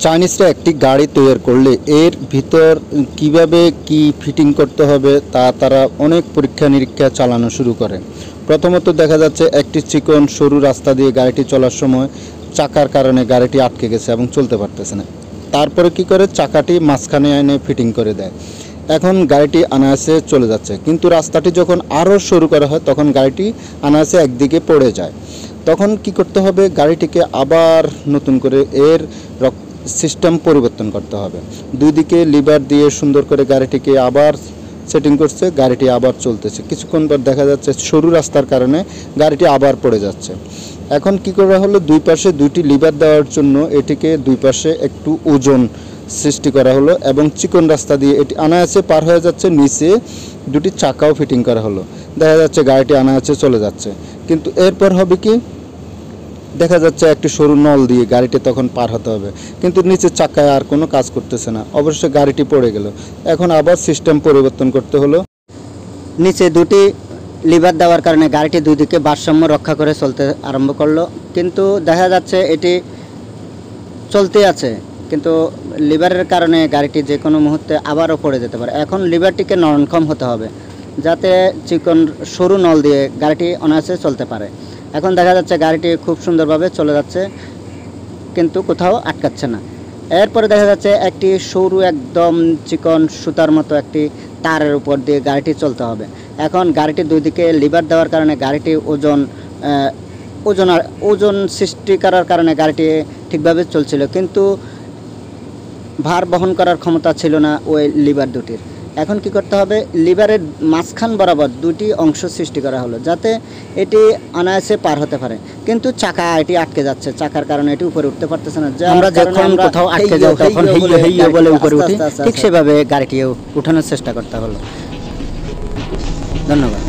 চাইনিজরা একটি গাড়ি তৈরি করলে এর ভিতর কিভাবে কি ফিটিং করতে হবে তা তারা অনেক পরীক্ষা নিরীক্ষা চালানো শুরু করে। প্রথমত দেখা যাচ্ছে একটি চিকন সরু রাস্তা দিয়ে গাড়িটি চলার সময় চাকার কারণে গাড়িটি আটকে গেছে এবং চলতে পারতেছে না। তারপরে কি করে চাকাটি মাঝখানে এনে ফিটিং করে দেয়। এখন গাড়িটি অনায়াসে চলে যাচ্ছে, কিন্তু রাস্তাটি যখন আরও সরু করা হয় তখন গাড়িটি অনায়াসে একদিকে পড়ে যায়। তখন কি করতে হবে, গাড়িটিকে আবার নতুন করে এর সিস্টেম পরিবর্তন করতে হবে। দুই দিকে লিভার দিয়ে সুন্দর করে গাড়িটিকে আবার সেটিং করছে, গাড়িটি আবার চলতেছে। কিছুক্ষণ পর দেখা যাচ্ছে সরু রাস্তার কারণে গাড়িটি আবার পড়ে যাচ্ছে। এখন কি করা হলো, দুই পাশে দুইটি লিভার দেওয়ার জন্য এটিকে দুই পাশে একটু ওজন সৃষ্টি করা হলো এবং চিকন রাস্তা দিয়ে এটি অনায়াসে পার হয়ে যাচ্ছে। নিচে দুটি চাকাও ফিটিং করা হলো, দেখা যাচ্ছে গাড়িটি অনায়াসে চলে যাচ্ছে। কিন্তু এরপর হবে কি, দেখা যাচ্ছে একটি সরু নল দিয়ে গাড়িটি তখন পার হতে হবে, কিন্তু নিচের চাকায় আর কোনো কাজ করতেছে না, অবশ্যই গাড়িটি পড়ে গেল। এখন আবার সিস্টেম পরিবর্তন করতে হলো। নিচে দুটি লিভার দেওয়ার কারণে গাড়িটি দুই দিকে ভারসাম্য রক্ষা করে চলতে আরম্ভ করলো, কিন্তু দেখা যাচ্ছে এটি চলতে আছে, কিন্তু লিভারের কারণে গাড়িটি যে কোনো মুহূর্তে আবারও পড়ে যেতে পারে। এখন লিভারটিকে নরমক্ষম হতে হবে যাতে চিকন সরু নল দিয়ে গাড়িটি অনায়াসে চলতে পারে। এখন দেখা যাচ্ছে গাড়িটি খুব সুন্দরভাবে চলে যাচ্ছে, কিন্তু কোথাও আটকাচ্ছে না। এরপরে দেখা যাচ্ছে একটি সরু একদম চিকন সুতার মতো একটি তারের উপর দিয়ে গাড়িটি চলতে হবে। এখন গাড়িটি দুই দিকে লিভার দেওয়ার কারণে গাড়িটি ওজন সৃষ্টি করার কারণে গাড়িটি ঠিকভাবে চলছিল, কিন্তু ভার বহন করার ক্ষমতা ছিল না ওই লিভার দুটির। এখন কি করতে হবে, লিভারের মাঝখান বরাবর দুটি অংশ সৃষ্টি করা হলো যাতে এটি অনায়াসে পার হতে পারে, কিন্তু চাকা এটি আটকে যাচ্ছে, চাকার কারণে এটি উপরে উঠতে পারতেছে না। আমরা যখন কোথাও আটকে যাই তখন হেইয়ে বলে উপরে উঠি, ঠিক সেভাবে গাড়িটিও উঠানোর চেষ্টা করতে হলো। ধন্যবাদ।